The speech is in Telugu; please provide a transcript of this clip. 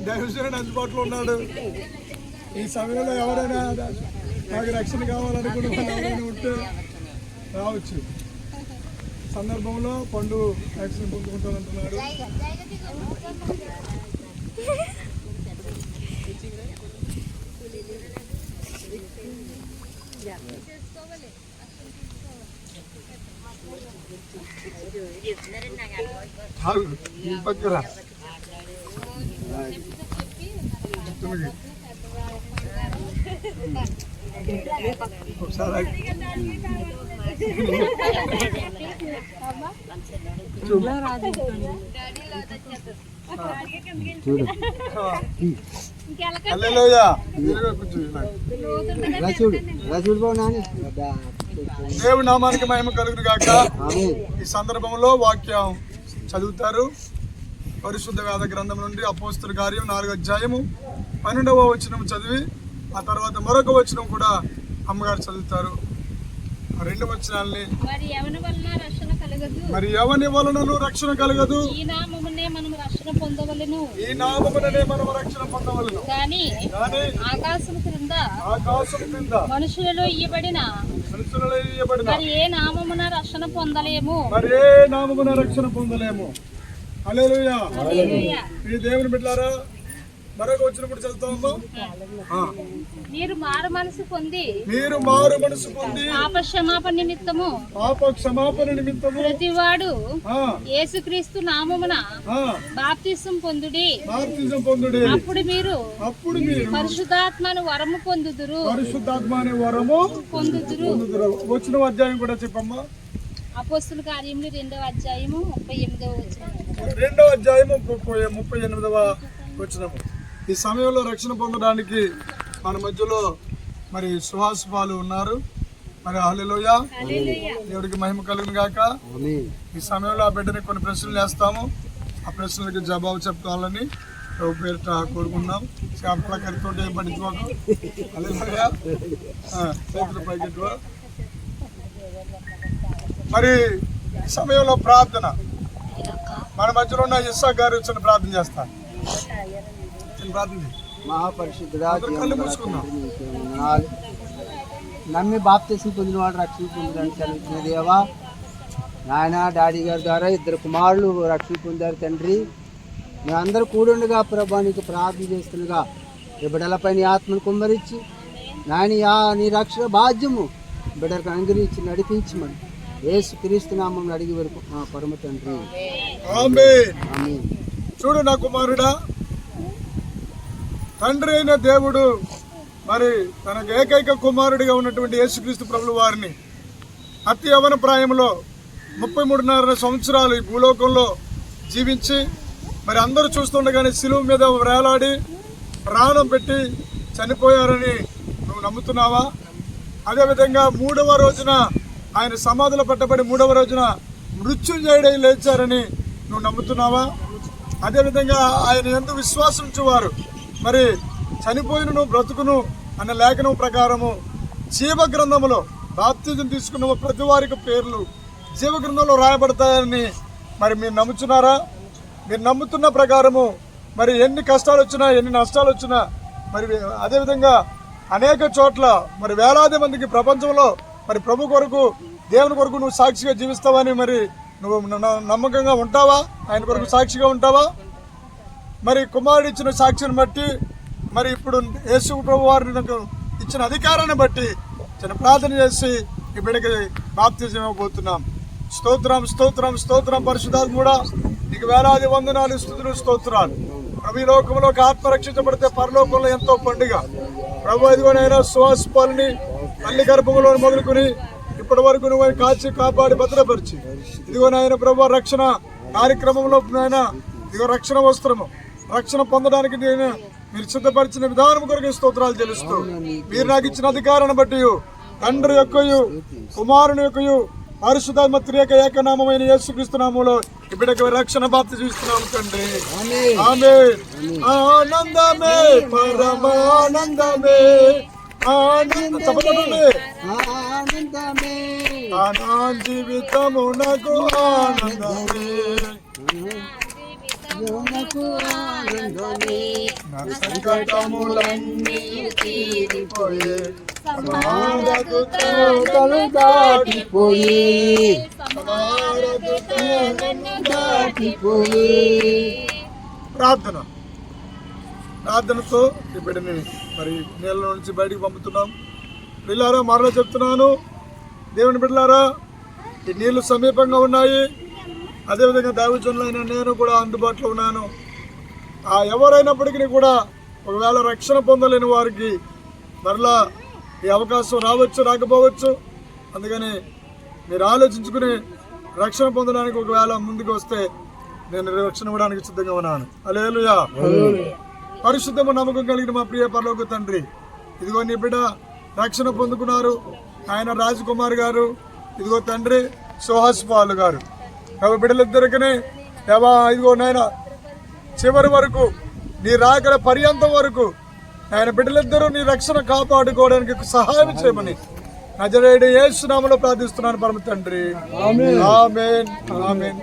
దైవజనుడు అందుబాటులో ఉన్నాడు. ఈ సమయంలో ఎవరైనా నాకు రక్షణ కావాలనుకున్న వాళ్ళు ఎవరైనా ఉంటే రావచ్చు. సందర్భంలో పండు రక్షణ పొందుకుంటానంటున్నాడు. పక్కరా ఒకసారి చూడు దేవుడి నామానికి మహిమ కలుగును గాక. ఈ సందర్భంలో వాక్యం చదువుతారు. పరిశుద్ధ వేద గ్రంథం నుండి అపోస్తుల కార్యం 4వ అధ్యాయము 12వ వచనం చదివి ఆ తర్వాత మరొక వచనం కూడా అమ్మగారు చదువుతారు. 2 వచనాల్ని మరి ఎవని వలనను రక్షణ కలగదు, ఈ నామమునే మనము రక్షణ పొందవలెను. కానీ ఆకాశము క్రింద మనుషులలో ఇయ్యబడిన మరి ఏ నామమున రక్షణ పొందలేము. హల్లెలూయా. ఈ దేవుని బిడ్డలారా మరొక వచ్చినప్పుడు చదువుతామమ్మా. మీరు మారు మనసు పొంది పాప క్షమాపణ నిమిత్తము ప్రతివాడు యేసుక్రీస్తు నామమున బాప్తిసం పొందుడి. అప్పుడు మీరు పరిశుద్ధాత్మను వరము పొందుదురు. వచ్చిన అధ్యాయం కూడా చెప్పమ్మా. అపోస్తుల కార్యములు 2వ అధ్యాయము 38వ వచనం. 2వ అధ్యాయము 38వ వచనము. ఈ సమయంలో రక్షణ పొందడానికి మన మధ్యలో మరి సుహాసుపాలు ఉన్నారు. మరి హల్లెలూయా, దేవుడికి మహిమ కలుగును గాక. ఈ సమయంలో ఆ బిడ్డని కొన్ని ప్రశ్నలు వేస్తాము. ఆ ప్రశ్నలకి జవాబు చెప్పుకోవాలని ప్రభు పేరిట కోరుకుంటున్నాం. చేపల కరితో ఏం పడించుకోకు. హల్లెలూయా. చేతుల పైకెట్టుకో. మరి ఈ సమయంలో ప్రార్థన మన మధ్యలో ఉన్న ఇస్సాక్ గారు వచ్చిన ప్రార్థన చేస్తారు. మహాపరిశుద్ధుడా, నమ్మి బాప్తిసం పొందినవాడు రక్షణ పొందడానికి కలిగిన దేవా, నాయన డాడీ గారి ద్వారా 2 కుమారులు రక్షణ పొందారు తండ్రి. మేమందరూ కూడుండగా ప్రభా నీకు ప్రార్థన చేస్తుండగా ఈ బిడ్డలపై నీ ఆత్మను కుమ్మరించి నాయన నీ రక్షణ భాగ్యము బిడ్డలకు అనుగ్రహించి నడిపించమని యేసు క్రీస్తు నామం అడిగి వరకు మా పరమ తండ్రి. ఆమేన్. చూడు నా కుమారుడా, తండ్రి అయిన దేవుడు మరి తనకు ఏకైక కుమారుడిగా ఉన్నటువంటి యేసుక్రీస్తు ప్రభుల వారిని అతి యవన ప్రాయంలో 33.5 సంవత్సరాలు ఈ భూలోకంలో జీవించి మరి అందరూ చూస్తుండగానే శిలువ మీద వేలాడి ప్రాణం పెట్టి చనిపోయారని నువ్వు నమ్ముతున్నావా? అదేవిధంగా 3వ రోజున ఆయన సమాధిలో పట్టబడి 3వ రోజున మృత్యుంజయుడై లేచారని నువ్వు నమ్ముతున్నావా? అదేవిధంగా ఆయన యందు విశ్వాసం ఉంచువారు మరి చనిపోయినను బ్రతుకును అన్న లేఖనం ప్రకారము జీవ గ్రంథంలో బాప్తిజం తీసుకున్న ప్రతి వారికి పేర్లు జీవ గ్రంథంలో రాయబడతాయని మరి మీరు నమ్ముతున్నారా? మీరు నమ్ముతున్న ప్రకారము మరి ఎన్ని కష్టాలు వచ్చినా ఎన్ని నష్టాలు వచ్చినా మరి అదేవిధంగా అనేక చోట్ల మరి వేలాది మందికి ప్రపంచంలో మరి ప్రభు కొరకు దేవుని కొరకు నువ్వు సాక్షిగా జీవిస్తావని మరి నువ్వు నమ్మకంగా ఉంటావా? ఆయన కొరకు సాక్షిగా ఉంటావా? మరి కుమారుడు ఇచ్చిన సాక్షిని బట్టి మరి ఇప్పుడు యేసు ప్రభు వారిని నాకు ఇచ్చిన అధికారాన్ని బట్టి చిన్న ప్రార్థన చేసి ఈ బిడ్డకి బాప్తిజం ఇవ్వబోతున్నాం. స్తోత్రం స్తోత్రం స్తోత్రం. పరిశుద్ధాత్ముడా నీకు వేలాది వందనాలు, స్తుతులు, స్తోత్రాలు. ప్రభు ఈ లోకంలో ఆత్మ రక్షించబడితే పరలోకంలో ఎంతో పండుగ. ప్రభు ఇదిగోనైనా సువాసపాలని తల్లి గర్భంలో మొదలుకొని ఇప్పటి వరకు నువ్వు కాచి కాపాడి భద్రపరిచి ఇదిగోనైనా ప్రభు రక్షణ కార్యక్రమంలో నాయన ఇదిగో రక్షణ వస్త్రము రక్షణ పొందడానికి నేను మీరు సిద్ధపరిచిన విధానం కొరకు స్తోత్రాలు చెల్లిస్తూ మీరు నాకు ఇచ్చిన అధికారాన్ని బట్టి తండ్రి యొక్కయు కుమారుని యొక్కయు పరిశుద్ధాత్మ త్రియక ఏకనామమైన యేసుక్రీస్తు నామములో ఈ బిడ్డకు రక్షణ బాప్తి చూస్తున్నాము తండ్రి. ఆమేన్. ఆనందమే పరమానందమే ఆనందమే జీవితమునకు ఆనందమే నా సంకటములన్నీ తీరిపోయే సమారదుతలు దాటిపోయి ప్రార్థనతో ఈ బిడ్డని మరి నీళ్ళ నుంచి బయటికి పంపుతున్నాం. పిల్లారా మరలా చెప్తున్నాను, దేవుని బిడ్డలారా, ఈ నీళ్లు సమీపంగా ఉన్నాయి. అదేవిధంగా దైవజనులైన నేను కూడా అందుబాటులో ఉన్నాను. ఎవరైనప్పటికీ కూడా ఒకవేళ రక్షణ పొందలేని వారికి మరలా ఈ అవకాశం రావచ్చు, రాకపోవచ్చు. అందుకని మీరు ఆలోచించుకుని రక్షణ పొందడానికి ఒకవేళ ముందుకు వస్తే నేను రక్షణ ఇవ్వడానికి సిద్ధంగా ఉన్నాను. హల్లెలూయా. పరిశుద్ధము నమ్మకం కలిగిన మా ప్రియ పరలోక తండ్రి, ఇదిగో నీ బిడ్డ రక్షణ పొందుకున్నారు. ఆయన రాజకుమార్ గారు, ఇదిగో తండ్రి సుహాస్ పాల్ గారు, బిడ్డలిద్దరికనే ఇదిగో నాయన చివరి వరకు నీ రాకడ పర్యంతం వరకు ఆయన బిడ్డలిద్దరూ నీ రక్షణ కాపాడుకోవడానికి సహాయం చేయమని నజరేయుడు యేసు నామములో ప్రార్థిస్తున్నాను పరమ తండ్రి. ఆమేన్, ఆమేన్, ఆమేన్.